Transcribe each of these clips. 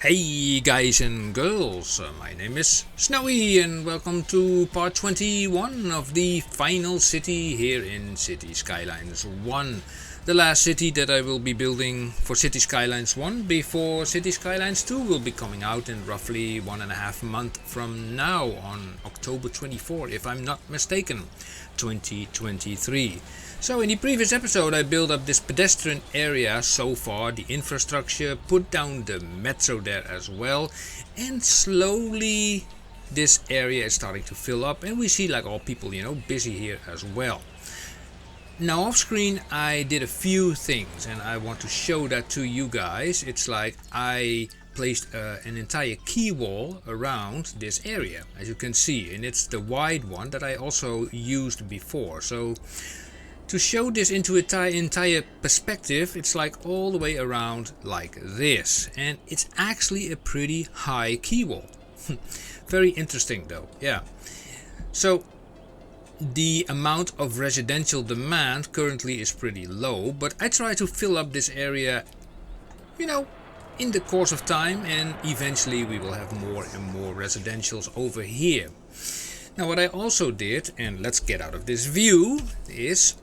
Hey guys and girls, my name is Snowy and welcome to part 21 of the final city here in Cities Skylines 1. The last city that I will be building for Cities Skylines 1 before Cities Skylines 2 will be coming out in roughly 1.5 months from now on October 24 if I'm not mistaken, 2023. So in the previous episode I built up this pedestrian area so far, the infrastructure, put down the metro there as well, and slowly this area is starting to fill up and we see like all people busy here as well. Now off screen I did a few things and I want to show that to you guys. It's like I placed an entire key wall around this area, as you can see, and it's the wide one that I also used before. So to show this into entire perspective, it's like all the way around like this, and it's actually a pretty high key wall. Very interesting though, yeah. So the amount of residential demand currently is pretty low, but I try to fill up this area, in the course of time, and eventually we will have more and more residentials over here. Now what I also did, and let's get out of this view, is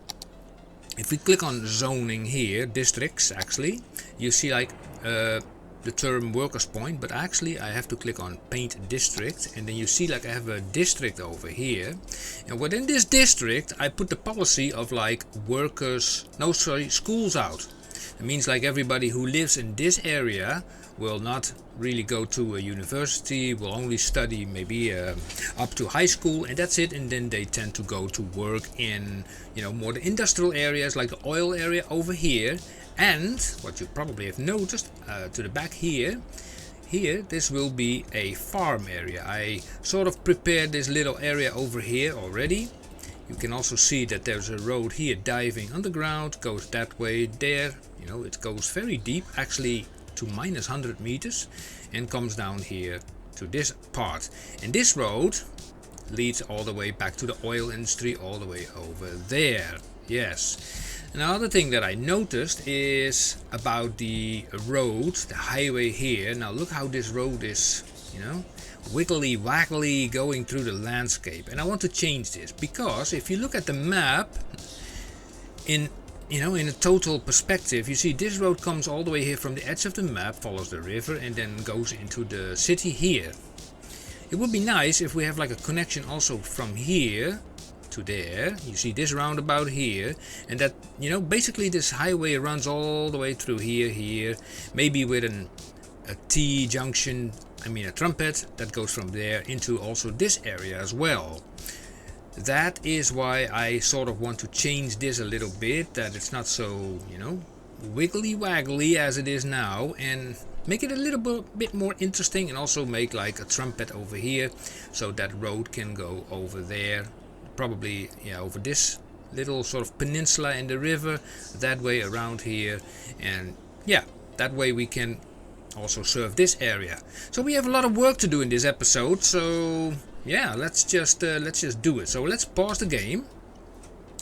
if we click on zoning here, districts actually, you see like the term workers point, but actually I have to click on paint district, and then you see like I have a district over here, and within this district I put the policy of like schools out. It means like everybody who lives in this area will not really go to a university, will only study maybe up to high school, and that's it, and then they tend to go to work in more the industrial areas like the oil area over here. And what you probably have noticed to the back here, this will be a farm area. I sort of prepared this little area over here already. You can also see that there's a road here diving underground, goes that way there, it goes very deep, actually to minus 100 meters, and comes down here to this part. And this road leads all the way back to the oil industry, all the way over there. Yes. Another thing that I noticed is about the road, the highway here. Now look how this road is, wiggly waggly going through the landscape. And I want to change this because if you look at the map in a total perspective, you see this road comes all the way here from the edge of the map, follows the river, and then goes into the city here. It would be nice if we have like a connection also from here to there. You see this roundabout here, and that basically this highway runs all the way through here, maybe with a T junction, a trumpet that goes from there into also this area as well. That is why I sort of want to change this a little bit, that it's not so wiggly waggly as it is now, and make it a little bit more interesting, and also make like a trumpet over here so that road can go over there, probably over this little sort of peninsula in the river, that way around here, and that way we can also serve this area. So we have a lot of work to do in this episode, so let's just do it. So let's pause the game.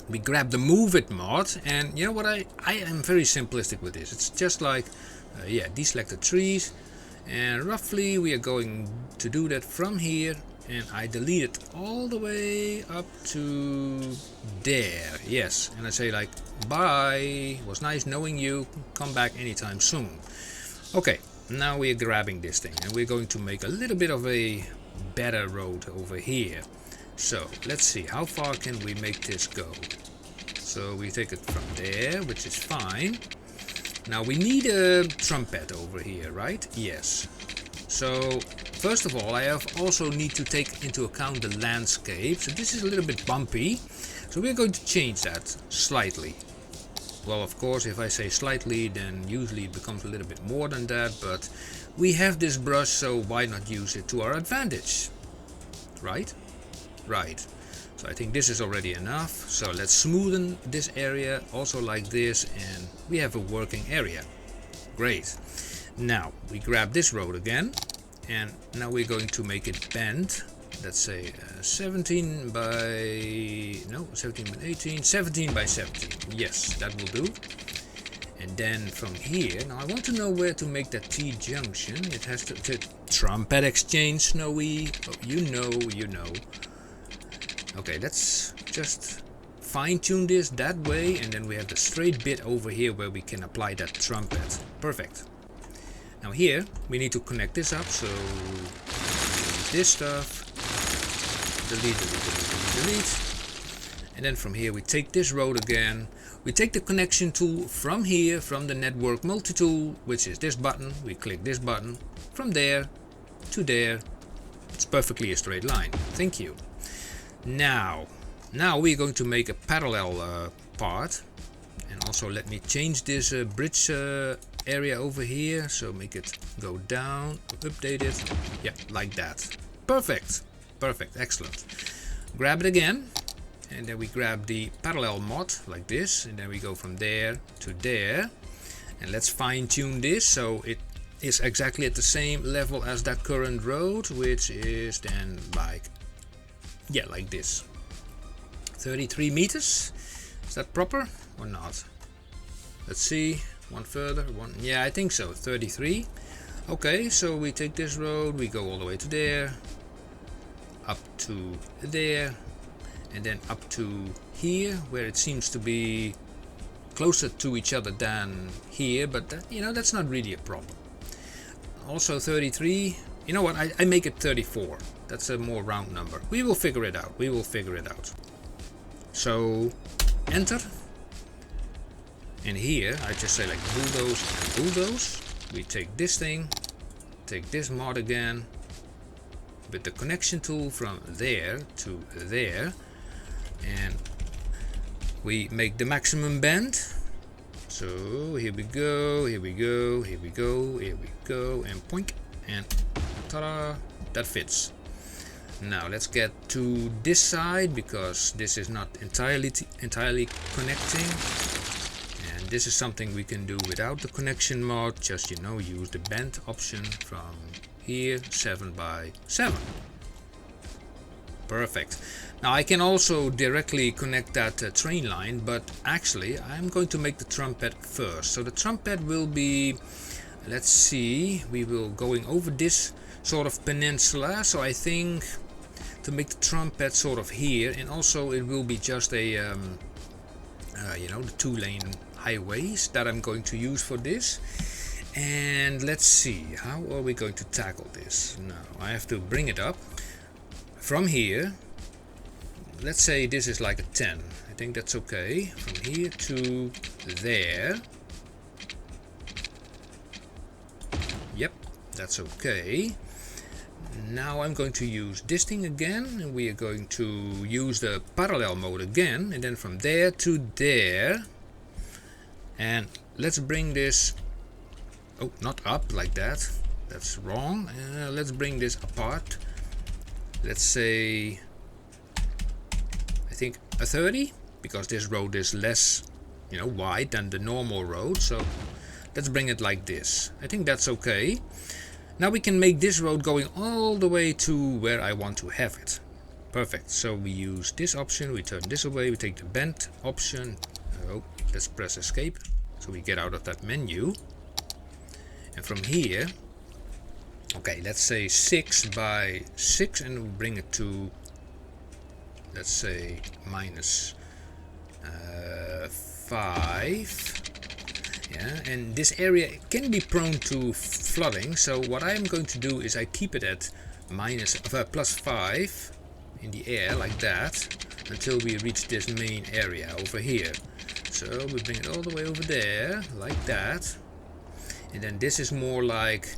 We grab the move it mod, and you know what, I am very simplistic with this. It's just like deselect the trees, and roughly we are going to do that from here, and I delete it all the way up to there. Yes, and I say like bye, it was nice knowing you, come back anytime soon. Okay, now we are grabbing this thing and we're going to make a little bit of a better road over here. So let's see, how far can we make this go? So we take it from there, which is fine. Now we need a trumpet over here, right? Yes. So first of all, I also need to take into account the landscape. So this is a little bit bumpy, so we're going to change that slightly. Well, of course, if I say slightly, then usually it becomes a little bit more than that, but we have this brush, so why not use it to our advantage? Right? Right. So I think this is already enough. So let's smoothen this area also like this, and we have a working area. Great. Now we grab this road again, and now we're going to make it bend. Let's say 17 by 18, 17 by 17. Yes, that will do. And then from here, now I want to know where to make that T-junction. It has to trumpet exchange, Snowy. Oh, you know. Okay, let's just fine-tune this that way, and then we have the straight bit over here where we can apply that trumpet. Perfect. Now here, we need to connect this up, so this stuff, delete, and then from here we take this road again. We take the connection tool from here, from the network multi-tool, which is this button. We click this button, from there to there. It's perfectly a straight line. Thank you. Now we're going to make a parallel part. And also let me change this bridge area over here. So make it go down, update it. Yeah, like that. Perfect. Perfect, excellent. Grab it again. And then we grab the parallel mod like this, and then we go from there to there, and let's fine tune this so it is exactly at the same level as that current road, which is then like, yeah, like this. 33 meters. Is that proper or not? Let's see. One further. One. Yeah, I think so. 33. Okay, so we take this road, we go all the way to there, up to there, and then up to here, where it seems to be closer to each other than here, but that, you know, that's not really a problem. Also 33, you know what, I make it 34. That's a more round number. We will figure it out. We will figure it out. So enter, and here I just say like bulldoze and bulldoze. We take this thing, take this mod again with the connection tool from there to there, and we make the maximum bend. So here we go, here we go, here we go, here we go, and poink, and ta-da, that fits. Now let's get to this side, because this is not entirely connecting, and this is something we can do without the connection mod. Just, you know, use the bend option from here, 7 by 7. Perfect. Now I can also directly connect that train line, but actually I'm going to make the trumpet first. So the trumpet will be, let's see, we will going over this sort of peninsula. So I think to make the trumpet sort of here, and also it will be just a you know, the 2-lane highways that I'm going to use for this. And let's see, how are we going to tackle this? Now I have to bring it up from here. Let's say this is like a 10. I think that's okay. From here to there. Yep, that's okay. Now I'm going to use this thing again, and we are going to use the parallel mode again, and then from there to there. And let's bring this, oh, not up like that, that's wrong. Let's bring this apart. Let's say, I think a 30, because this road is less, you know, wide than the normal road. So let's bring it like this. I think that's okay. Now we can make this road going all the way to where I want to have it. Perfect. So we use this option, we turn this away, we take the bend option. Oh, let's press escape so we get out of that menu. And from here, okay, let's say 6 by 6, and we'll bring it to, let's say, minus 5. Yeah, and this area can be prone to flooding, so what I'm going to do is I keep it at plus 5 in the air like that until we reach this main area over here. So we bring it all the way over there like that, and then this is more like,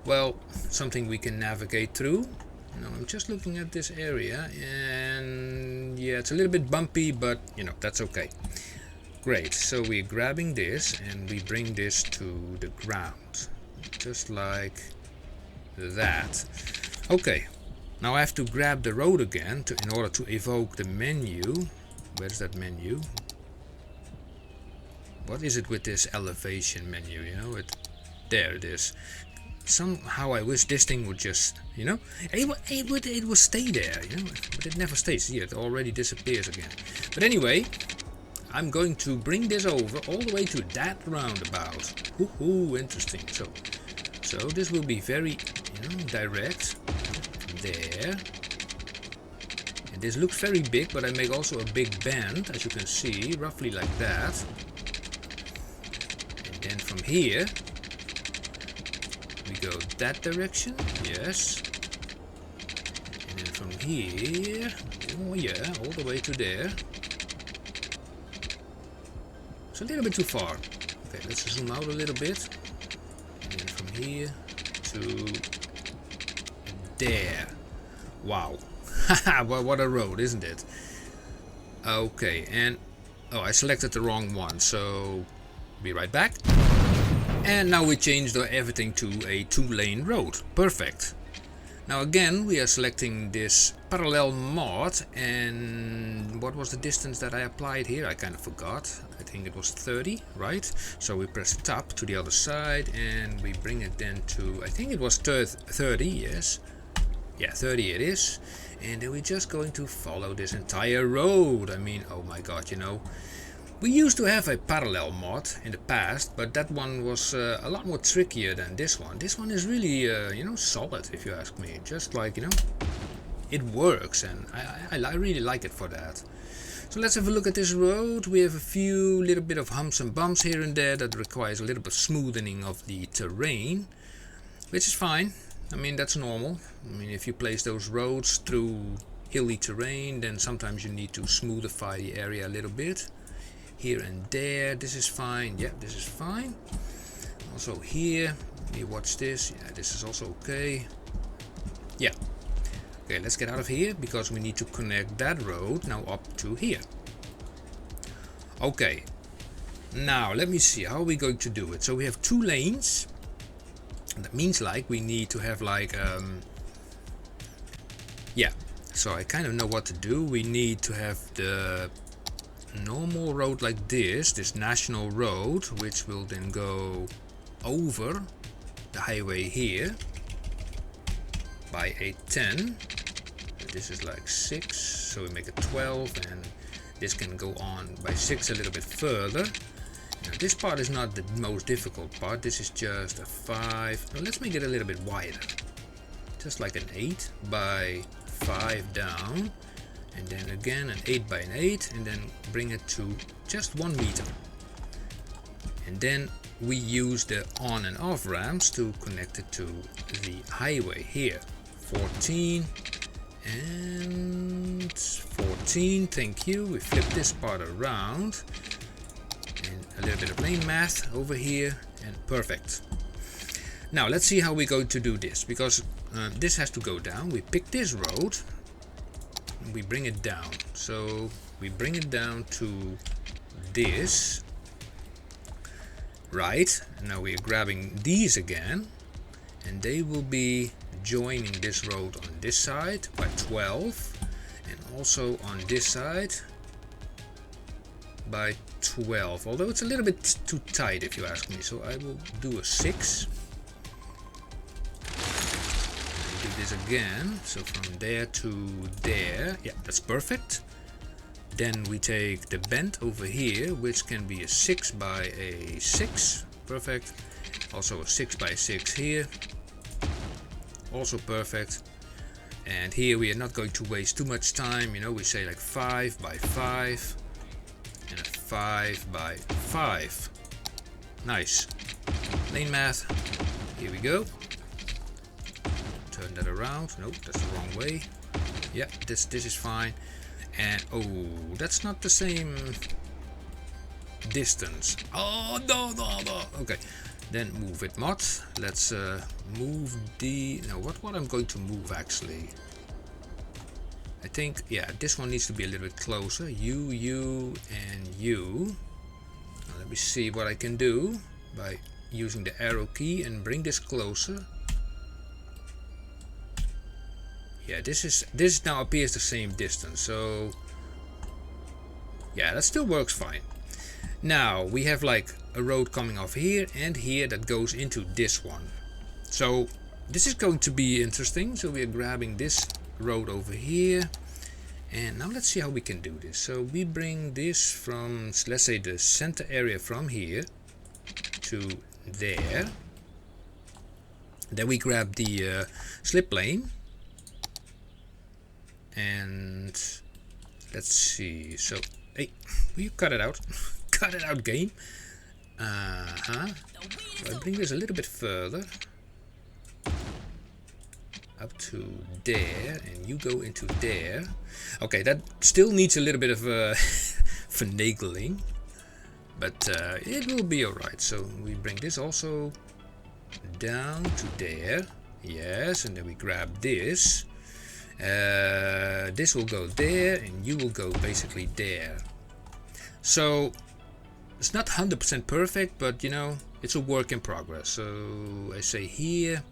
well, something we can navigate through. Now I'm just looking at this area, and yeah, it's a little bit bumpy, but you know, that's okay. Great, so we're grabbing this and we bring this to the ground, just like that. Okay, now I have to grab the road again in order to evoke the menu. Where's that menu? What is it with this elevation menu, you know? There it is. Somehow I wish this thing would just, you know, it would stay there, you know, but it never stays. Here, it already disappears again. But anyway, I'm going to bring this over all the way to that roundabout. Woohoo, interesting. So this will be very, direct. There. And this looks very big, but I make also a big bend, as you can see, roughly like that. And then from here, we go that direction, yes. And then from here, oh yeah, all the way to there. It's a little bit too far. Okay, let's zoom out a little bit. And then from here to there. Wow. Haha, what a road, isn't it? Okay, and oh, I selected the wrong one, so be right back. And now we changed everything to a 2-lane road. Perfect. Now again, we are selecting this parallel mod, and what was the distance that I applied here? I kind of forgot. I think it was 30, right? So we press tab to the other side and we bring it then to, I think it was 30, yes. Yeah, 30 it is. And then we're just going to follow this entire road. I mean, oh my god, we used to have a parallel mod in the past, but that one was a lot more trickier than this one. This one is really, solid, if you ask me. Just like, it works, and I really like it for that. So let's have a look at this road. We have a few little bit of humps and bumps here and there that requires a little bit of smoothing of the terrain, which is fine. I mean, that's normal. I mean, if you place those roads through hilly terrain, then sometimes you need to smoothify the area a little bit. Here and there, this is fine. Yeah, this is fine. Also here, you watch this. Yeah, this is also okay. Yeah. Okay, let's get out of here because we need to connect that road now up to here. Okay. Now, let me see. How are we going to do it? So we have 2 lanes. That means like we need to have like yeah, so I kind of know what to do. We need to have the normal road like this national road, which will then go over the highway here by a 10. This is like 6, so we make it 12, and this can go on by 6 a little bit further. Now, this part is not the most difficult part. This is just a 5. Now, let's make it a little bit wider, just like an 8 by 5 down, and then again an 8 by an 8, and then bring it to just 1 meter. And then we use the on and off ramps to connect it to the highway here. 14 and 14, thank you. We flip this part around, and a little bit of lane math over here, and perfect. Now let's see how we're going to do this, because this has to go down. We pick this road and we bring it down. So we bring it down to this, right? And now we're grabbing these again, and they will be joining this road on this side by 12, and also on this side by 12, although it's a little bit too tight if you ask me, so I will do a 6. Do this again, so from there to there. Yeah, that's perfect. Then we take the bend over here, which can be a 6 by a 6, perfect. Also a 6 by 6 here, also perfect. And here we are not going to waste too much time, we say like 5 by 5 and a 5 by 5. Nice. Lane math. Here we go. Turn that around. Nope, that's the wrong way. Yeah, this is fine. And oh, that's not the same distance. Oh no. Okay, then move it mod. Let's move the, no, what I'm going to move actually, I think, yeah, this one needs to be a little bit closer. You and you. Now let me see what I can do by using the arrow key and bring this closer. Yeah, this now appears the same distance, so yeah, that still works fine. Now we have like a road coming off here and here that goes into this one. So this is going to be interesting. So we are grabbing this road over here, And now let's see how we can do this. So we bring this from, let's say, the center area from here to there. Then we grab the slip plane. And let's see. So, hey, will you cut it out? Cut it out, game. So I bring this a little bit further. Up to there, and you go into there. Okay, that still needs a little bit of finagling, but it will be alright. So we bring this also down to there. Yes, and then we grab this. This will go there, and you will go basically there. So it's not 100% perfect, but you know, it's a work in progress. So I say here,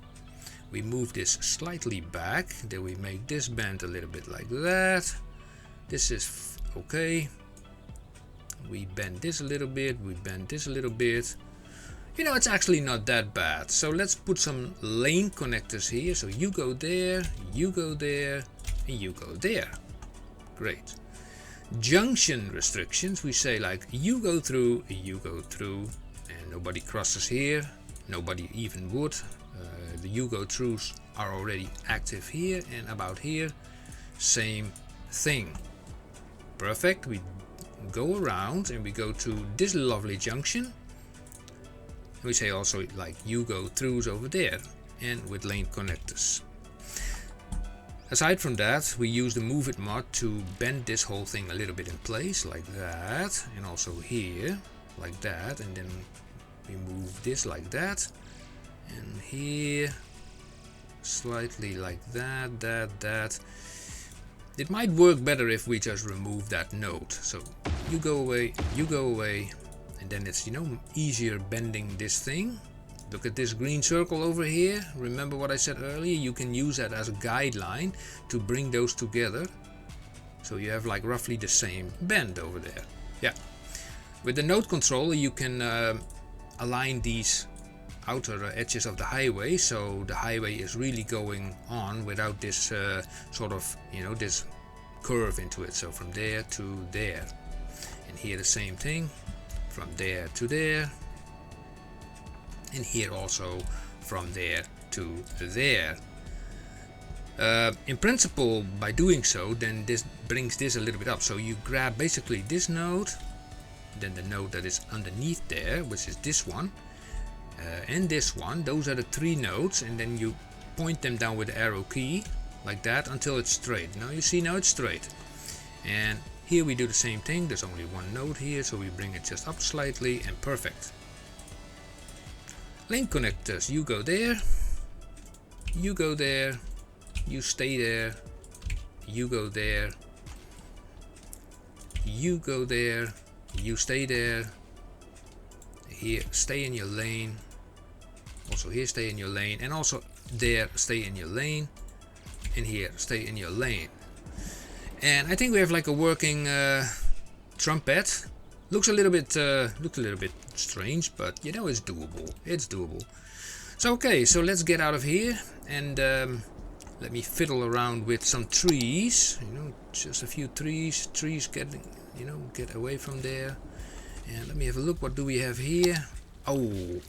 we move this slightly back, then we make this bend a little bit like that. This is okay. We bend this a little bit, we bend this a little bit. You know, it's actually not that bad. So let's put some lane connectors here. So you go there, you go there, and you go there. Great. Junction restrictions, we say like you go through, and nobody crosses here. Nobody even would. The you go throughs are already active here, and about here, same thing. Perfect. We go around and we go to this lovely junction. We say also like you go throughs over there, and with lane connectors. Aside from that, we use the move it mod to bend this whole thing a little bit in place like that, and also here like that, and then we move this like that, and here slightly like that. It might work better if we just remove that node. So you go away, and then it's, you know, easier bending this thing. Look at this green circle over here. Remember what I said earlier? You can use that as a guideline to bring those together. So you have like roughly the same bend over there. Yeah. With the node controller you can align these outer edges of the highway, so the highway is really going on without this sort of, you know, this curve into it. So from there to there, and here the same thing, from there to there, and here also from there to there. In principle, by doing so, then this brings this a little bit up. So you grab basically this node, then the node that is underneath there, which is this one, and this one. Those are the three nodes, and then you point them down with the arrow key like that until it's straight. Now you see, now it's straight. And here we do the same thing. There's only one node here, so we bring it just up slightly, and perfect. Lane connectors, you go there, you go there, you stay there, you go there, you go there, you stay there, here stay in your lane, also here stay in your lane, and also there stay in your lane, and here stay in your lane. And I think we have like a working trumpet. Looks a little bit strange, but you know, it's doable. It's doable. So okay, so let's get out of here, and let me fiddle around with some trees. You know, just a few trees. Trees getting, you know, get away from there. And let me have a look. What do we have here? Oh,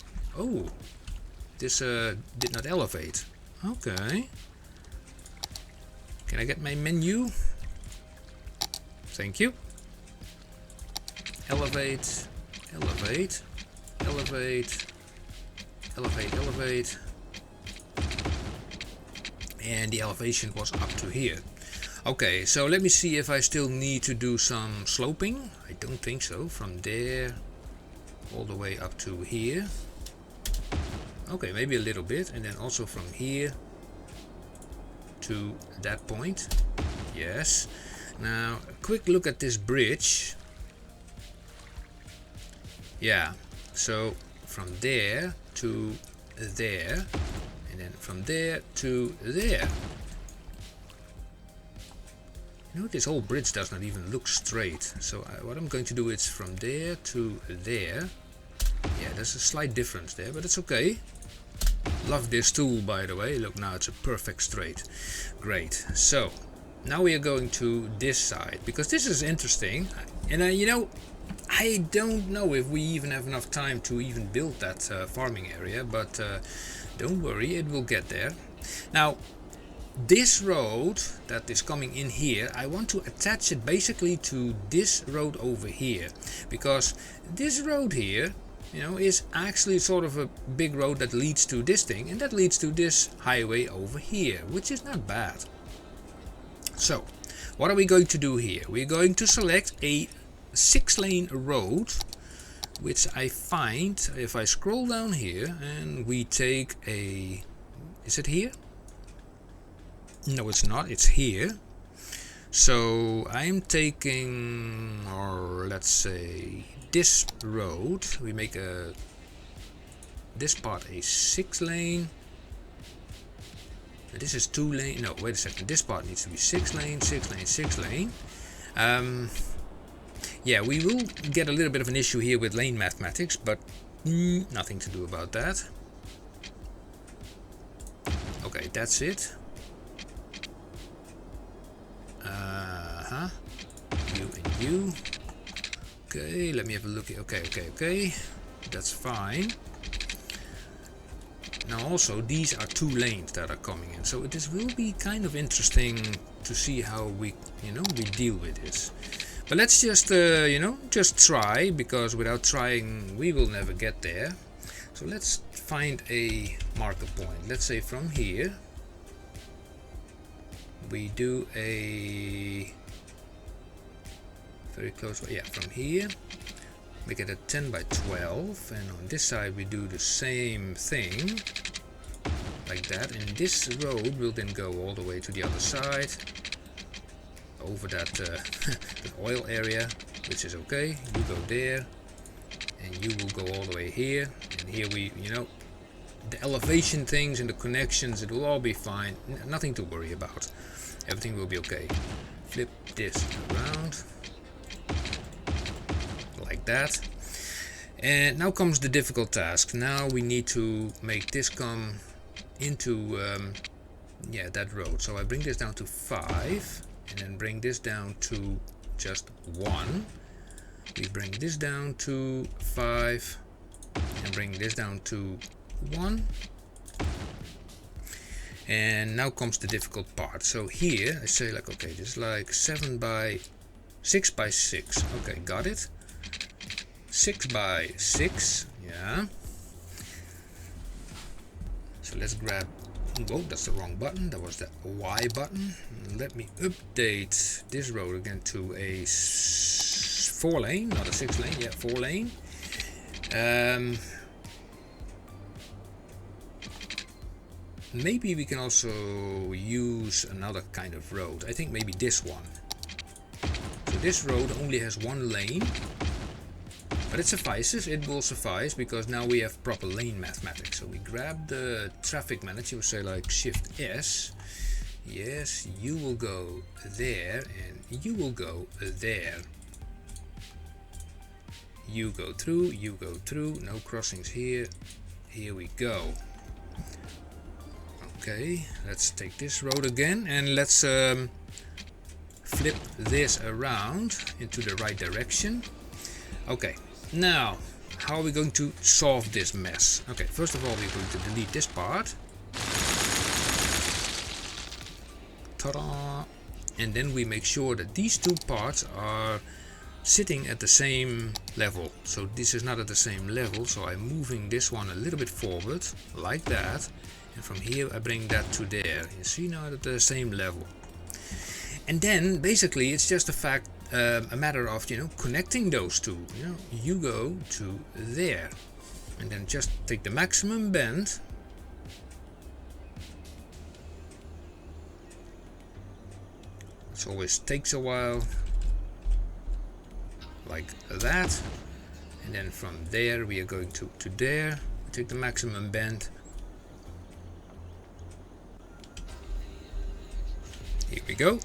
this did not elevate. Okay. Can I get my menu? Thank you. Elevate, elevate, elevate, elevate, elevate. And the elevation was up to here. Okay, so let me see if I still need to do some sloping. I don't think so. From there all the way up to here. Okay, maybe a little bit. And then also from here to that point. Yes. Now a quick look at this bridge. Yeah, so from there to there, and then from there to there. You know, this whole bridge does not even look straight. So what I'm going to do is from there to there. Yeah, there's a slight difference there, but it's okay. Love this tool, by the way. Look, now it's a perfect straight. Great. So now we are going to this side, because this is interesting. And you know, I don't know if we even have enough time to even build that farming area, but don't worry, it will get there. Now, this road that is coming in here, I want to attach it basically to this road over here, because this road here, you know, is actually sort of a big road that leads to this thing, and that leads to this highway over here, which is not bad. So what are we going to do here? We're going to select a 6-lane road, which I find if I scroll down here and we take a, is it here? No, it's not, it's here. So I'm taking, or let's say this road, we make this part a 6-lane. This is 2-lane. No, wait a second. This part needs to be 6-lane, 6-lane, 6-lane. Yeah, we will get a little bit of an issue here with lane mathematics, but nothing to do about that. Okay, that's it. You and you. Okay, let me have a look. Okay. That's fine. Now also these are 2 lanes that are coming in, so this will be kind of interesting to see how we, you know, we deal with this. But let's just you know, just try, because without trying we will never get there. So let's find a marker point. Let's say from here we do a very close, yeah, from here make it a 10 by 12, and on this side we do the same thing like that, and this road will then go all the way to the other side over that, that oil area, which is okay. You go there and you will go all the way here, and here we, you know, the elevation things and the connections, it will all be fine. Nothing to worry about, everything will be okay. Flip this around like that, and now comes the difficult task. Now we need to make this come into yeah, that road. So I bring this down to 5 and then bring this down to just 1. We bring this down to 5 and bring this down to 1. And now comes the difficult part. So here I say like, okay, this is like 6 by 6. Okay, got it. 6 by 6, yeah. So let's grab, whoa, that's the wrong button, that was the Y button. Let me update this road again to a 4-lane, not a 6-lane, yeah, 4-lane. Maybe we can also use another kind of road. I think maybe this one. So this road only has 1 lane. But it suffices, it will suffice, because now we have proper lane mathematics. So we grab the traffic manager, we say like Shift S. Yes, you will go there and you will go there. You go through, no crossings here. Here we go. Okay, let's take this road again and let's flip this around into the right direction. Okay. Now, how are we going to solve this mess? Okay, first of all we're going to delete this part. Ta-da! And then we make sure that these 2 parts are sitting at the same level. So this is not at the same level, so I'm moving this one a little bit forward, like that. And from here I bring that to there. You see, now at the same level. And then basically it's just a matter of, you know, connecting those 2. You know, you go to there and then just take the maximum bend. It always takes a while, like that, and then from there we are going to there, take the maximum bend. Here we go.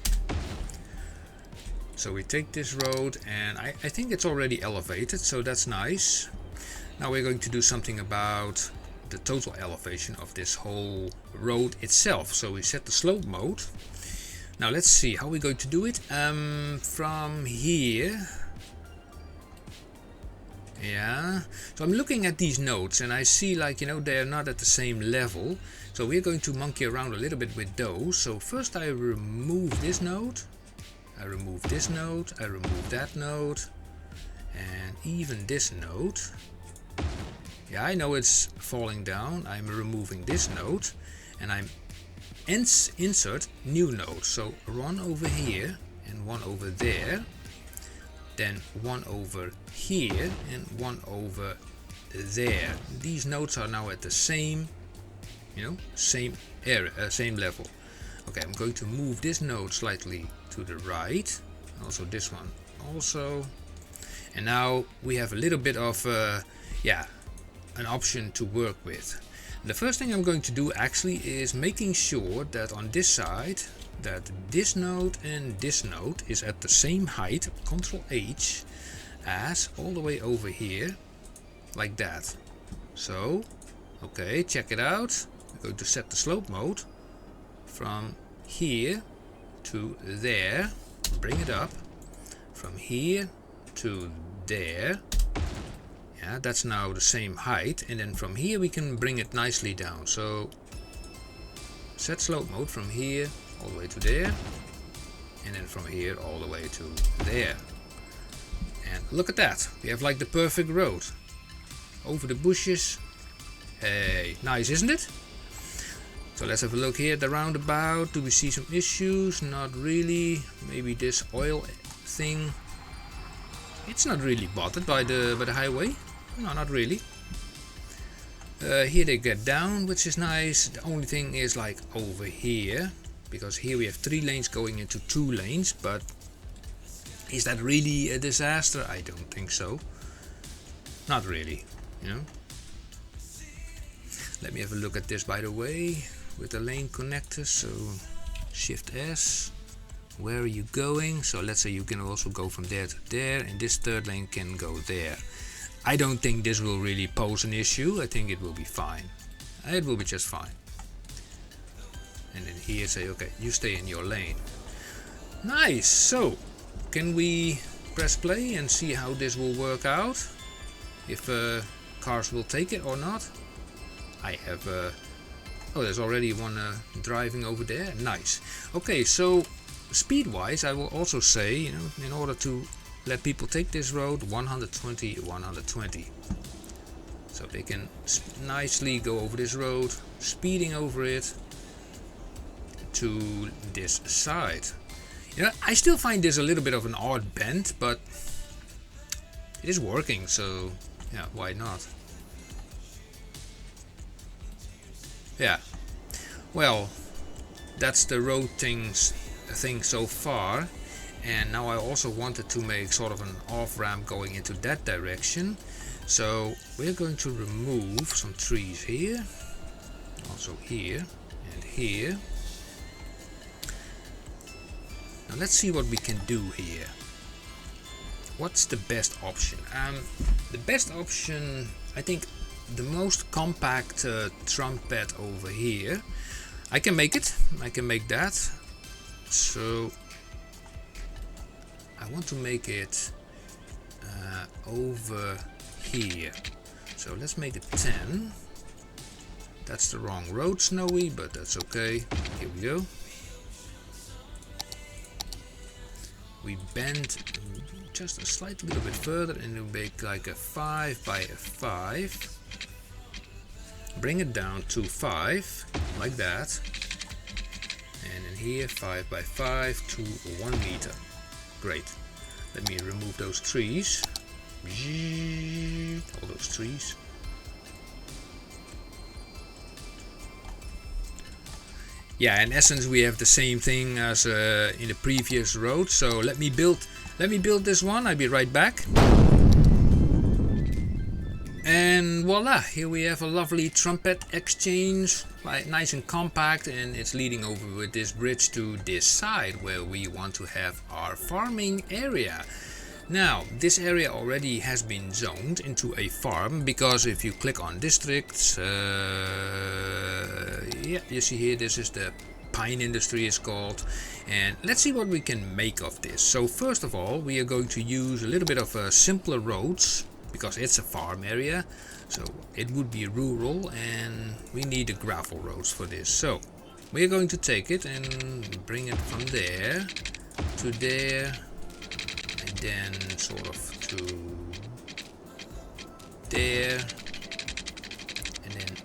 So we take this road, and I think it's already elevated, so that's nice. Now we're going to do something about the total elevation of this whole road itself. So we set the slope mode. Now let's see how we're going to do it. From here. Yeah, so I'm looking at these nodes and I see, like, you know, they're not at the same level. So we're going to monkey around a little bit with those. So first I remove this node. I remove this node. I remove that node. And even this node. Yeah, I know it's falling down. I'm removing this node. And I'm insert new node. So one over here and one over there. Then one over here and one over there. These nodes are now at the same, you know, same area, same level. Okay, I'm going to move this node slightly to the right. Also this one also. And now we have a little bit of, yeah, an option to work with. The first thing I'm going to do actually is making sure that on this side, that this node and this node is at the same height, Ctrl H, as all the way over here, like that. So, okay, check it out. I'm going to set the slope mode from here to there, bring it up, from here to there. Yeah, that's now the same height, and then from here we can bring it nicely down. So, set slope mode from here all the way to there, and then from here all the way to there. And look at that, we have like the perfect road over the bushes. Hey, nice, isn't it? So let's have a look here at the roundabout. Do we see some issues? Not really. Maybe this oil thing, it's not really bothered by the highway. No, not really. Here they get down, which is nice. The only thing is like over here, because here we have 3 lanes going into 2 lanes, but is that really a disaster? I don't think so. Not really, you know. Let me have a look at this, by the way, with the lane connectors. So Shift S, where are you going? So let's say you can also go from there to there, and this third lane can go there. I don't think this will really pose an issue. I think it will be fine. It will be just fine. And then here say, okay, you stay in your lane. Nice. So can we press play and see how this will work out? If cars will take it or not. I have oh, there's already one driving over there. Nice. Okay, so speed wise I will also say, you know, in order to let people take this road, 120, 120. So they can nicely go over this road, speeding over it to this side. You know, I still find this a little bit of an odd bend, but it is working, so yeah, why not? Yeah, well, that's the road thing so far. And now I also wanted to make sort of an off ramp going into that direction. So we're going to remove some trees here, also here and here. Now let's see what we can do here. What's the best option? The best option, I think, the most compact trumpet over here. I can make it. I can make that. So I want to make it over here. So let's make it 10. That's the wrong road, Snowy, but that's okay. Here we go. We bend just a slight little bit further and we make like a 5 by a 5. Bring it down to 5, like that. And in here 5 by 5 to 1 meter. Great. Let me remove those trees. All those trees. Yeah, in essence we have the same thing as in the previous road. So let me build this one. I'll be right back. And voila, here we have a lovely trumpet exchange, nice and compact, and it's leading over with this bridge to this side where we want to have our farming area. Now, this area already has been zoned into a farm, because if you click on districts, yeah, you see here, this is the pine industry is called. And let's see what we can make of this. So first of all, we are going to use a little bit of simpler roads, because it's a farm area, so it would be rural, and we need the gravel roads for this. So we're going to take it and bring it from there to there, and then sort of to there, and then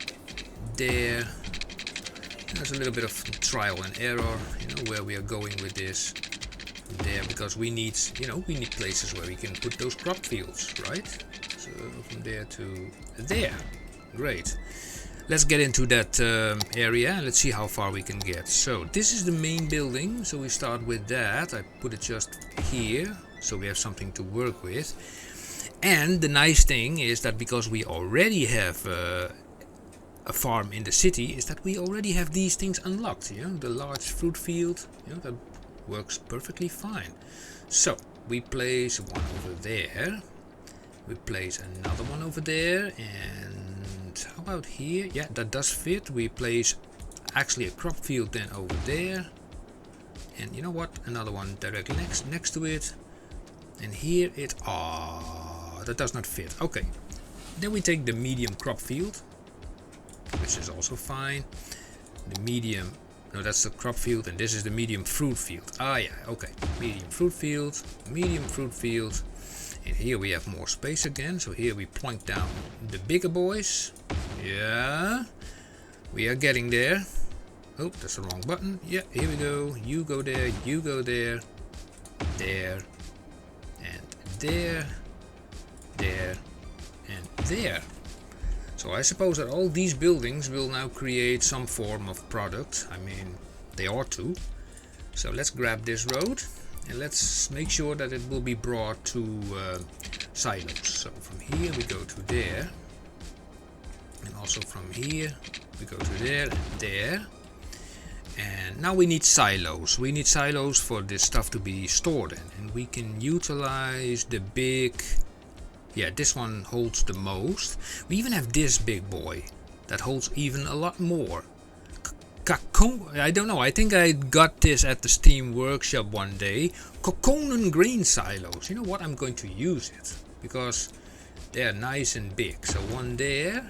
there. There's a little bit of trial and error, you know, where we are going with this there, because we need, you know, we need places where we can put those crop fields, right? So from there to there. Great. Let's get into that area. Let's see how far we can get. So this is the main building, so we start with that. I put it just here, so we have something to work with. And the nice thing is that because we already have a farm in the city, is that we already have these things unlocked. You know, the large fruit field, you know, that works perfectly fine. So we place one over there, we place another one over there, and how about here? Yeah, that does fit. We place actually a crop field then over there, and you know what, another one directly next to it, and here it, that does not fit. Okay, then we take the medium crop field, which is also fine. The medium, no, that's the crop field, and this is the medium fruit field. Yeah, okay, medium fruit field, and here we have more space again, so here we plonk down the bigger boys. Yeah, we are getting there. Oh, that's the wrong button. Yeah, here we go. You go there, you go there, there, and there, there, and there. So I suppose that all these buildings will now create some form of product. I mean, they ought to. So let's grab this road and let's make sure that it will be brought to silos. So from here we go to there, and also from here we go to there and there. And now we need silos. We need silos for this stuff to be stored in, and we can utilize the big, yeah, this one holds the most. We even have this big boy that holds even a lot more. I don't know, I think I got this at the Steam Workshop one day. Coconon grain silos. You know what, I'm going to use it because they're nice and big. So one there,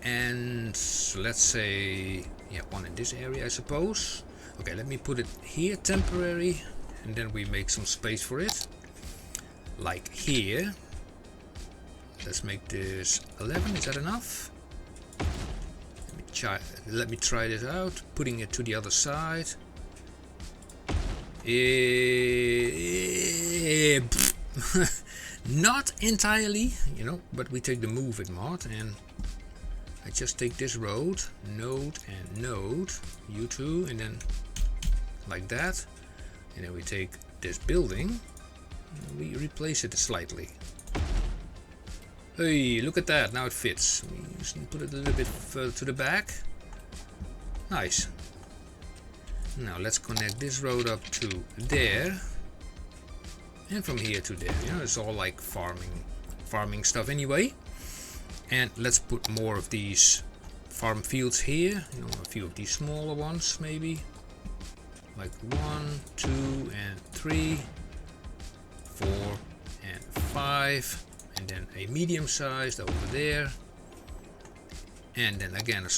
and let's say, yeah, one in this area I suppose. Okay, let me put it here temporary, and then we make some space for it. Like here. Let's make this 11, is that enough? Let me try this out, putting it to the other side. Not entirely, you know, but we take the move it mod, and I just take this road, node and node, you two, and then like that, and then we take this building, and we replace it slightly. Hey, look at that, now it fits. We just put it a little bit further to the back. Nice. Now let's connect this road up to there. And from here to there. You know, it's all like farming stuff anyway. And let's put more of these farm fields here. You know, a few of these smaller ones maybe. Like 1, 2, and 3, 4, and 5. And then a medium sized over there, and then again a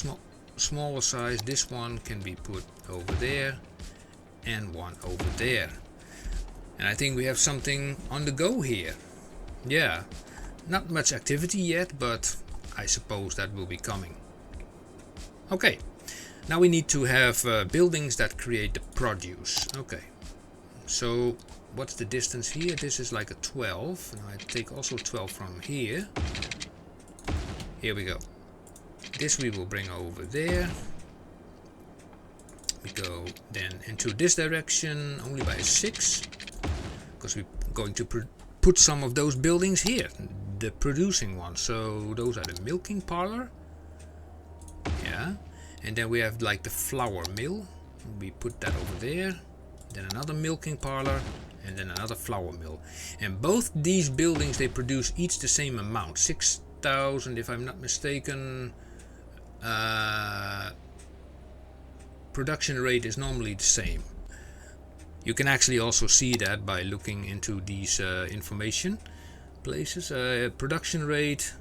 smaller size. This one can be put over there, and one over there. And I think we have something on the go here. Yeah, not much activity yet, but I suppose that will be coming. Okay, now we need to have buildings that create the produce. Okay, so what's the distance here? This is like a 12. Now I take also 12 from here. Here we go. This we will bring over there. We go then into this direction only by 6. Because we're going to put some of those buildings here. The producing ones. So those are the milking parlor. Yeah. And then we have like the flour mill. We put that over there. Then another milking parlor. And then another flour mill. And both these buildings, they produce each the same amount. 6,000 if I'm not mistaken. production rate is normally the same. You can actually also see that by looking into these information places. Production rate,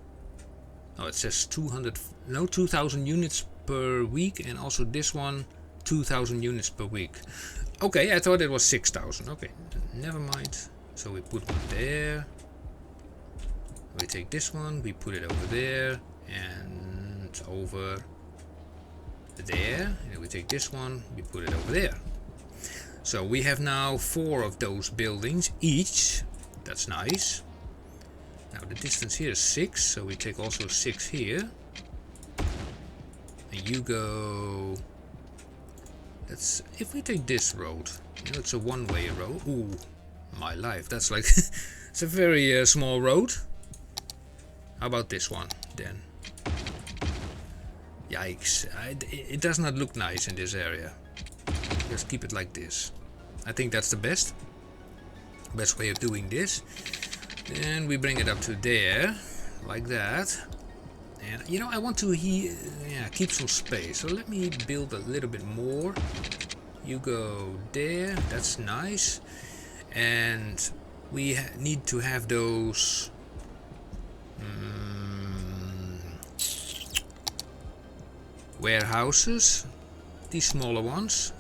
oh, it says 2000 units per week, and also this one 2000 units per week. Okay, I thought it was 6000. Okay, never mind. So we put one there. We take this one, we put it over there and over there. And we take this one, we put it over there. So we have now 4 of those buildings each. That's nice. Now the distance here is 6, so we take also 6 here. And you go... That's, if we take this road, you know, it's a one-way road. Ooh, my life, that's like... it's a very small road. How about this one then? Yikes, it does not look nice in this area. Just keep it like this. I think that's the best way of doing this. And we bring it up to there, like that. And you know, I want to keep some space, so let me build a little bit more. You go there, that's nice. And we need to have those warehouses, these smaller ones.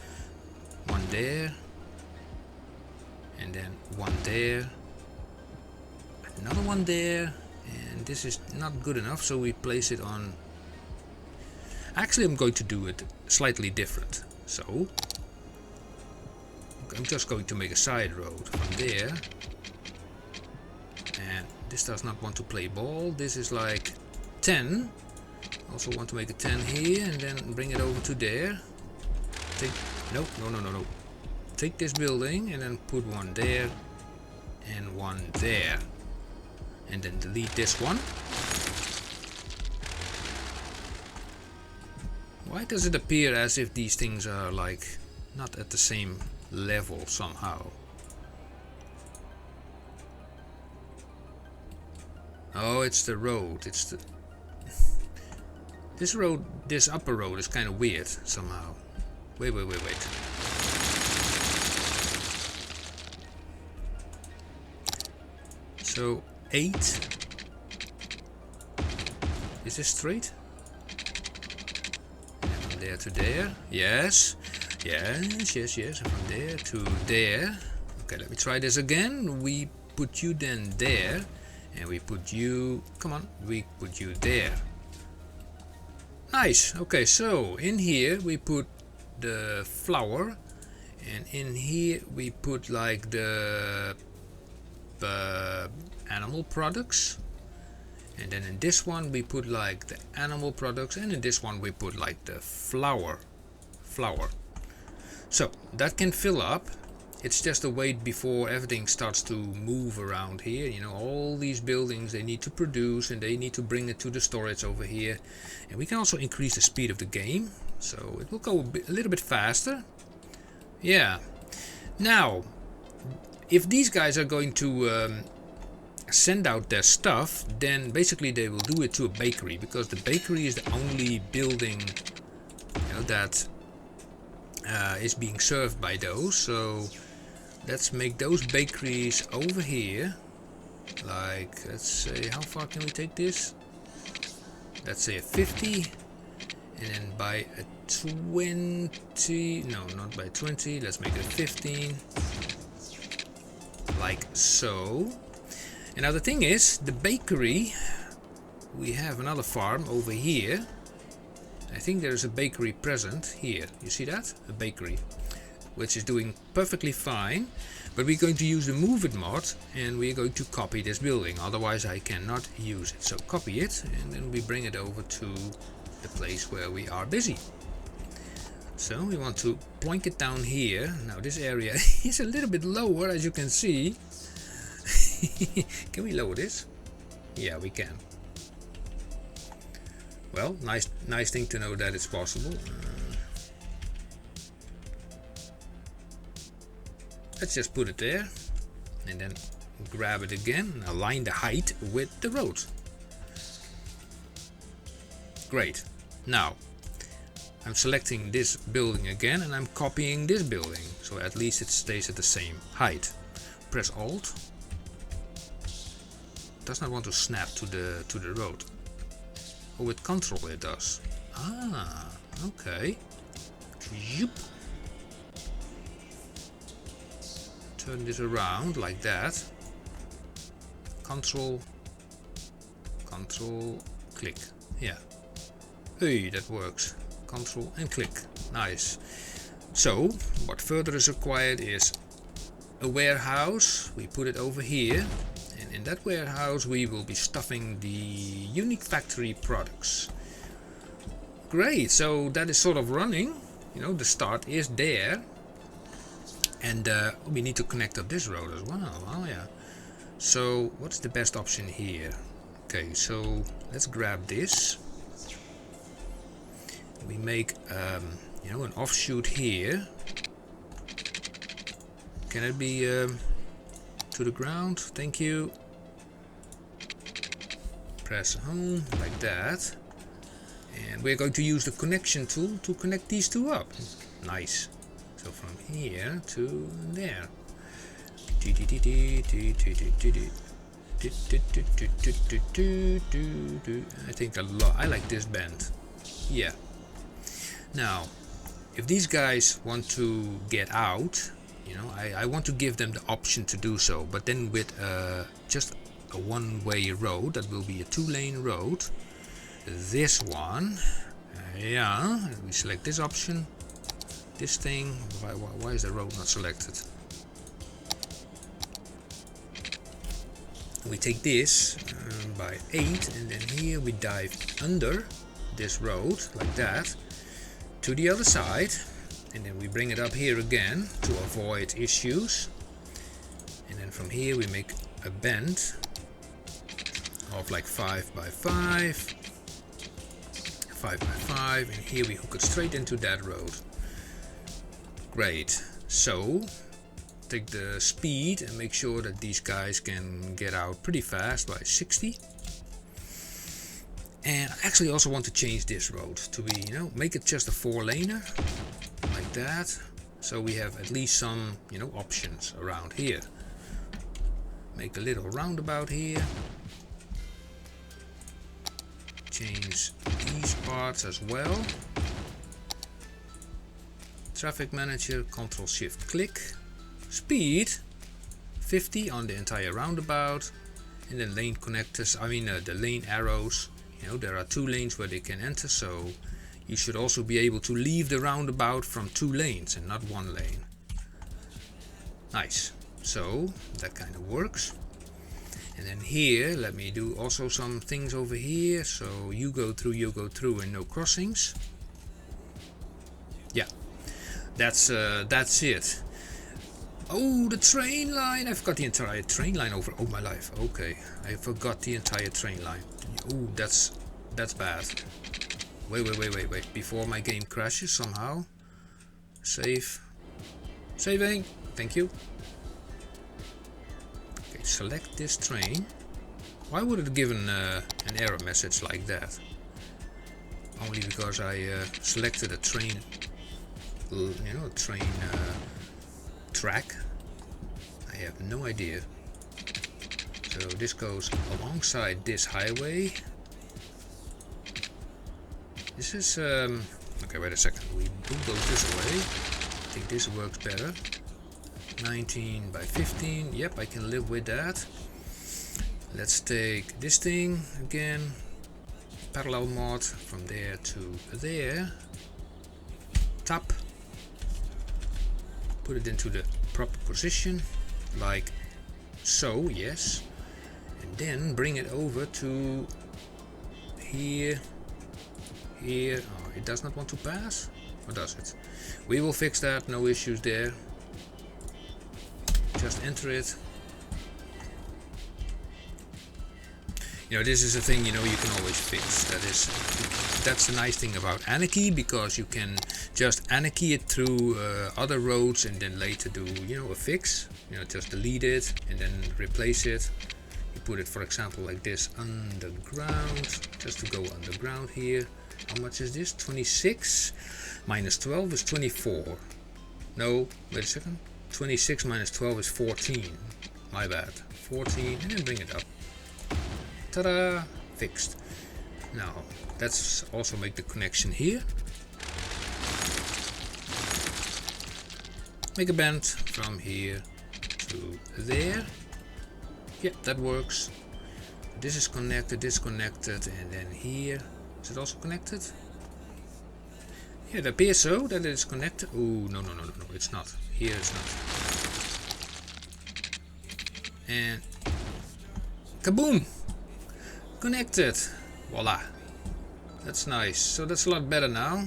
One there, and then one there, another one there. And this is not good enough, so we place it on... Actually, I'm going to do it slightly different. So I'm just going to make a side road from there. And this does not want to play ball. This is like 10. Also want to make a 10 here and then bring it over to there. No. Take this building and then put one there and one there. And then delete this one. Why does it appear as if these things are like not at the same level somehow? Oh, it's the road. It's the... This road, this upper road is kind of weird somehow. Wait. So 8. Is this straight? And from there to there. Yes. And from there to there. Okay, let me try this again. We put you then there. And we put you... Come on. We put you there. Nice. Okay, so in here we put the flour. And in here we put like the... animal products, and then in this one we put like the animal products, and in this one we put like the flour. So that can fill up. It's just a wait before everything starts to move around here. You know, all these buildings, they need to produce and they need to bring it to the storage over here. And we can also increase the speed of the game, so it will go a little bit faster. Yeah. Now, if these guys are going to send out their stuff, then basically they will do it to a bakery, because the bakery is the only building, you know, that is being served by those. So let's make those bakeries over here. Like, let's say, how far can we take this? Let's say a 50, and then by a 20. No, not by 20. Let's make it a 15. Like so. And now the thing is, the bakery, we have another farm over here. I think there's a bakery present here. You see that? A bakery, which is doing perfectly fine. But we're going to use the move it mod, and we're going to copy this building. Otherwise I cannot use it. So copy it, and then we bring it over to the place where we are busy. So we want to plonk it down here. Now this area is a little bit lower, as you can see. Can we lower this? Yeah, we can. Well, nice thing to know that it's possible. Let's just put it there, and then grab it again and align the height with the road. Great. Now, I'm selecting this building again and I'm copying this building, so at least it stays at the same height. Press Alt. Does not want to snap to the road. Oh, with Control it does. Ah, okay. Yoop. Turn this around like that. Control, click. Yeah. Hey, that works. Control and click. Nice. So, what further is required is a warehouse. We put it over here. And in that warehouse we will be stuffing the unique factory products. Great, so that is sort of running. You know, the start is there. And we need to connect up this road as well. Oh yeah. So what's the best option here? Okay, so let's grab this. We make you know, an offshoot here. Can it be to the ground? Thank you. Press home like that. And we're going to use the connection tool to connect these two up. Nice. So from here to there. I think I like this bend. Yeah. Now, if these guys want to get out, you know, I want to give them the option to do so, but then with just a one-way road, that will be a two-lane road. This one, yeah, we select this option, this thing. Why is the road not selected? We take this by 8, and then here we dive under this road like that to the other side, and then we bring it up here again to avoid issues. And then from here we make a bend of like 5 by 5, 5 by 5, and here we hook it straight into that road. Great. So take the speed and make sure that these guys can get out pretty fast by 60. And I actually also want to change this road to be, you know, make it just a 4-laner like that, so we have at least some, you know, options around here. Make a little roundabout here. Change these parts as well. Traffic manager, Control Shift click. Speed 50 on the entire roundabout, and then lane connectors, the lane arrows. You know, there are 2 lanes where they can enter, so you should also be able to leave the roundabout from 2 lanes and not 1 lane. Nice. So that kind of works. And then here, let me do also some things over here. So you go through, and no crossings. Yeah, that's it. Oh, the train line! I forgot the entire train line over. Oh my life. Okay, I forgot the entire train line. Oh, that's bad. Wait. Before my game crashes somehow. Save. Saving. Thank you. Okay, select this train. Why would it give an error message like that? Only because I selected a train, you know, train track. I have no idea. So this goes alongside this highway. This is okay, wait a second. We bulldoze this away. I think this works better. 19 by 15. Yep, I can live with that. Let's take this thing again. Parallel mod from there to there. Tap. Put it into the proper position, like so. Yes. And then bring it over to here. Here. Oh, it does not want to pass? Or does it? We will fix that, no issues there. Just enter it. You know, this is a thing, you know, you can always fix. That's the nice thing about Anarchy, because you can just Anarchy it through other roads and then later do, you know, a fix. You know, just delete it and then replace it. You put it, for example, like this underground, just to go underground here. How much is this? 26 minus 12 is 24. No, wait a second. 26 minus 12 is 14. My bad. 14, and then bring it up. Ta-da! Fixed. Now, let's also make the connection here. Make a bend from here to there. Yeah, that works. This is connected, this connected, and then here. Is it also connected? Yeah, it appears so that it's connected. Oh, no, it's not. Here it's not. And kaboom! Connected. Voila. That's nice. So that's a lot better now.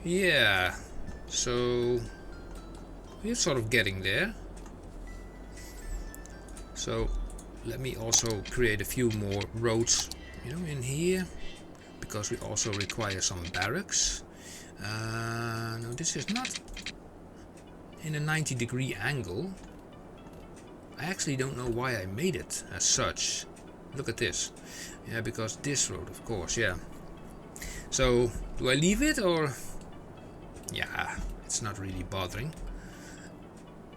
Yeah. So we're sort of getting there. So let me also create a few more roads, in here, because we also require some barracks. No, this is not in a 90-degree angle. I actually don't know why I made it as such. Look at this. Yeah, because this road, of course, yeah. So do I leave it, or? Yeah, it's not really bothering.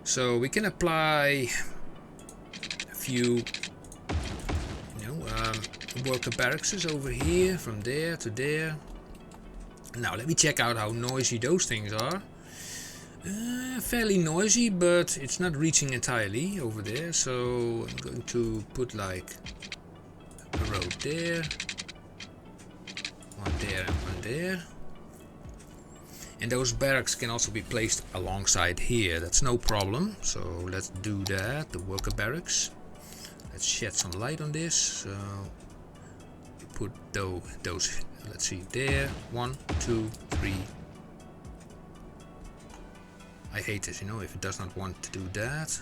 So we can apply a few worker barracks over here, from there to there. Now let me check out how noisy those things are. Fairly noisy, but it's not reaching entirely over there, so I'm going to put like a road there, one there and one there. And those barracks can also be placed alongside here, that's no problem. So let's do that, the worker barracks. Let's shed some light on this. So put those, let's see, there, 1, 2, 3. I hate this, if it does not want to do that.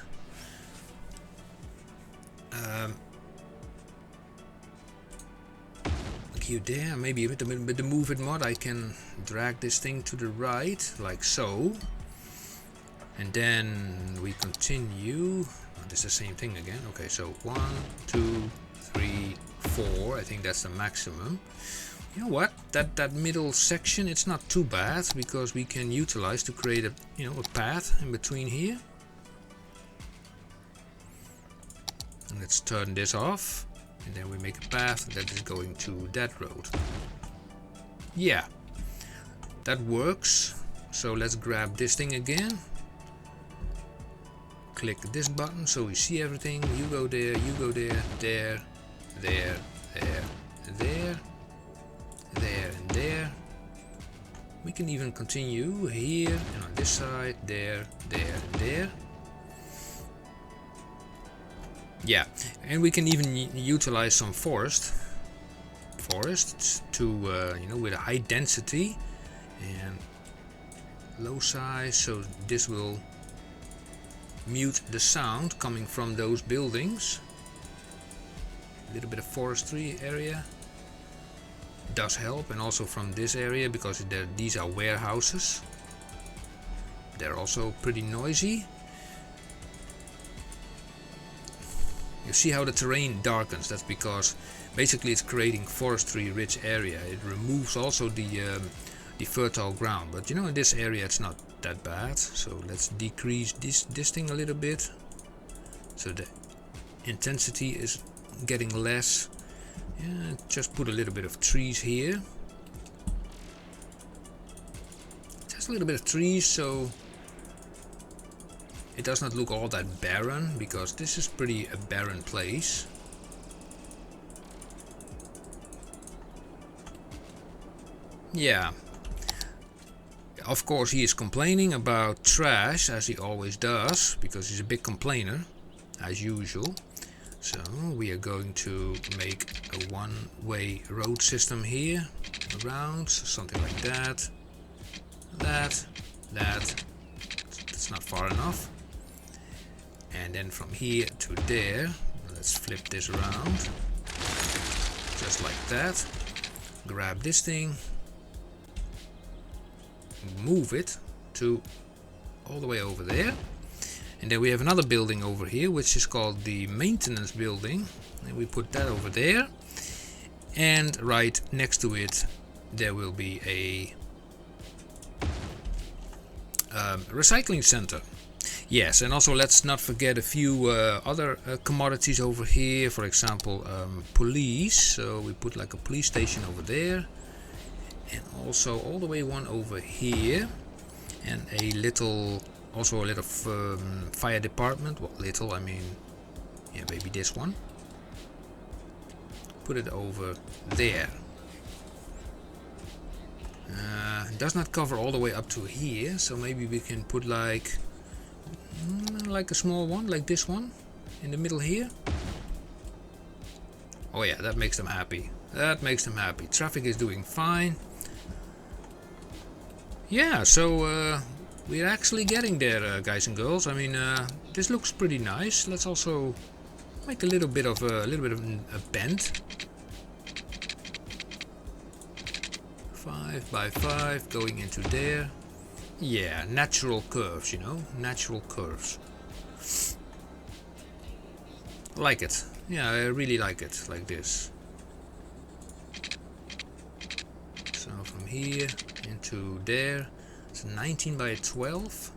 Like here, there, maybe with the move it mod I can drag this thing to the right, like so. And then we continue. Oh, this is the same thing again. Okay, so 1, 2, 3, 4. I think that's the maximum. You know what? That middle section, it's not too bad, because we can utilize to create a a path in between here. And let's turn this off, and then we make a path that is going to that road. Yeah, that works. So let's grab this thing again. Click this button so we see everything. You go there, there, there, there. There and there. We can even continue here and on this side, there, and there. Yeah, and we can even utilize some forests to with a high density and low size, so this will mute the sound coming from those buildings. A little bit of forestry area does help, and also from this area, because these are warehouses. They're also pretty noisy. You see how the terrain darkens? That's because basically it's creating forestry rich area. It removes also the fertile ground, but in this area it's not that bad. So let's decrease this thing a little bit, so the intensity is getting less. Yeah, just put a little bit of trees here. Just a little bit of trees, so it does not look all that barren, because this is pretty a barren place. Yeah. Of course he is complaining about trash, as he always does, because he's a big complainer, as usual. So we are going to make a one-way road system here, around, something like that. That's not far enough. And then from here to there, let's flip this around, just like that. Grab this thing, move it to all the way over there. And then we have another building over here, which is called the maintenance building, and we put that over there. and right next to it there will be a recycling center. Yes, and also let's not forget a few other commodities over here. For example, police. So we put like a police station over there, and also all the way one over here, and a little fire department. Well, little, I mean, yeah, maybe this one. Put it over there. Does not cover all the way up to here, so maybe we can put like a small one, like this one, in the middle here. Oh yeah, that makes them happy. That makes them happy. Traffic is doing fine. Yeah, so we're actually getting there, guys and girls. I mean, this looks pretty nice. Let's also make a little bit of a bend. 5 by 5 going into there. Yeah, natural curves, you know, natural curves. Like it. Yeah, I really like it, like this. So from here into there, it's 19 by 12.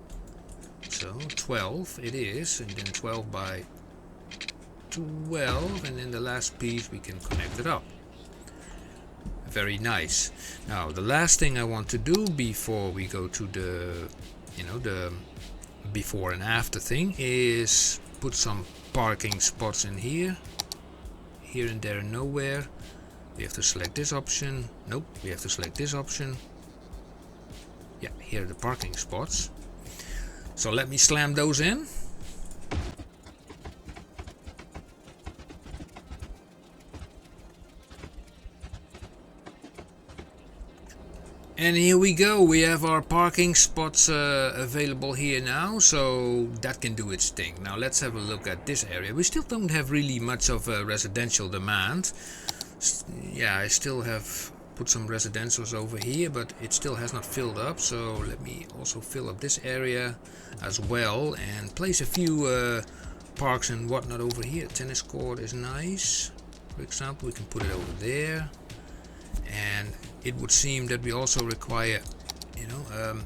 So 12 it is, and then 12 by 12, and then the last piece we can connect it up. Very nice. Now the last thing I want to do before we go to the, you know, the before and after thing is put some parking spots in here. Here and there and nowhere. We have to select this option. Nope, we have to select this option. Yeah, here are the parking spots. So let me slam those in. And here we go, we have our parking spots available here now, so that can do its thing. Now let's have a look at this area. We still don't have really much of a residential demand. Yeah, I still have put some residentials over here, but it still has not filled up. So let me also fill up this area as well and place a few parks and whatnot over here. Tennis court is nice. For example, we can put it over there. And it would seem that we also require, you know,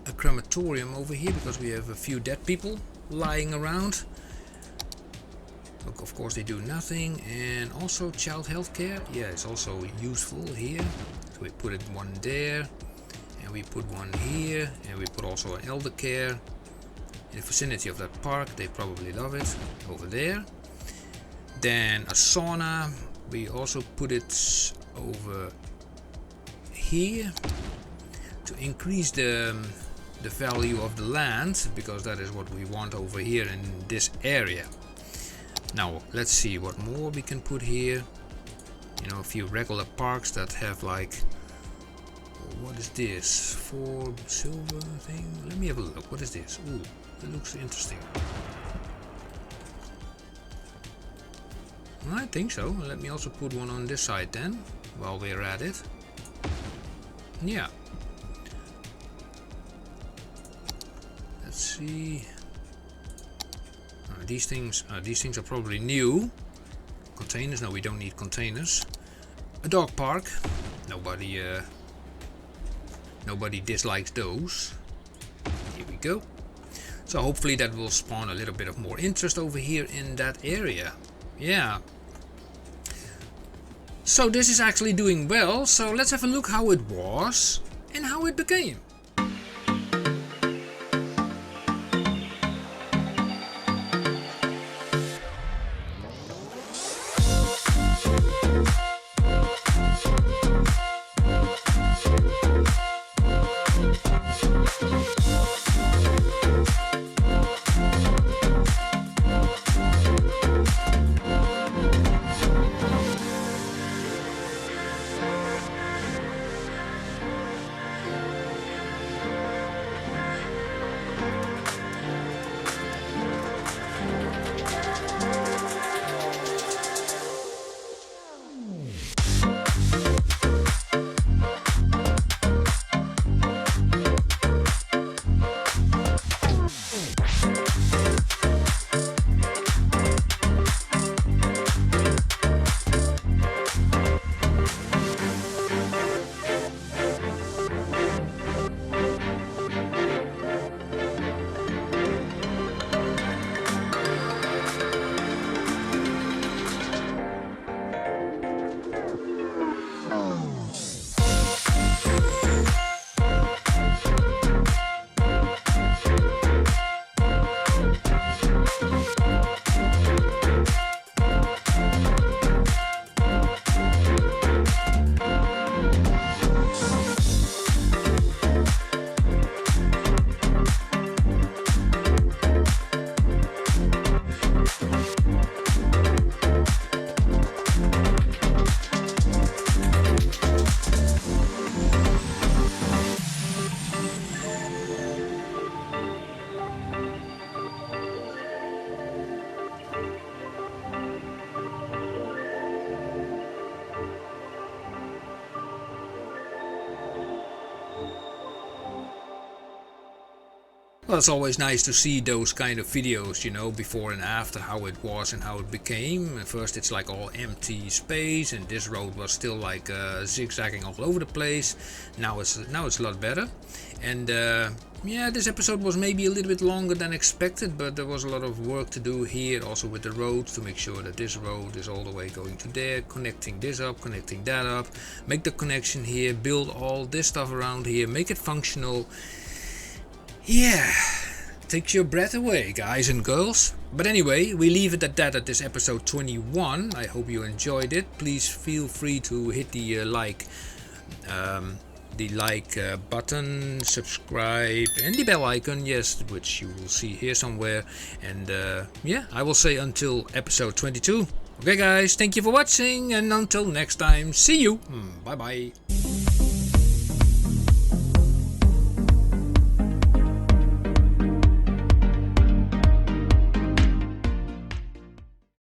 a crematorium over here because we have a few dead people lying around. Look, of course they do nothing. And also child health care, yeah, it's also useful here. So we put it one there, and we put one here, and we put also an elder care in the vicinity of that park. They probably love it over there. Then a sauna. We also put it over here to increase the value of the land, because that is what we want over here in this area. Now let's see what more we can put here. You know, a few regular parks that have like, what is this, 4 silver thing? Let me have a look. What is this? Ooh, it looks interesting. I think so. Let me also put one on this side then, while we're at it. Yeah. Let's see. These things are probably new. Containers? No, we don't need containers. A dog park. Nobody dislikes those. Here we go. So hopefully that will spawn a little bit of more interest over here in that area. Yeah. So this is actually doing well, so let's have a look how it was and how it became. Well, it's always nice to see those kind of videos, you know, before and after, how it was and how it became. At first it's like all empty space, and this road was still like zigzagging all over the place. Now it's a lot better. And yeah, this episode was maybe a little bit longer than expected, but there was a lot of work to do here, also with the roads, to make sure that this road is all the way going to there, connecting this up, connecting that up, make the connection here, build all this stuff around here, make it functional. Yeah, takes your breath away, guys and girls. But anyway, we leave it at that at this episode 21. I hope you enjoyed it. Please feel free to hit the like button, subscribe, and the bell icon, yes, which you will see here somewhere. And yeah, I will say until episode 22. Okay guys, thank you for watching, and until next time, see you. Bye bye.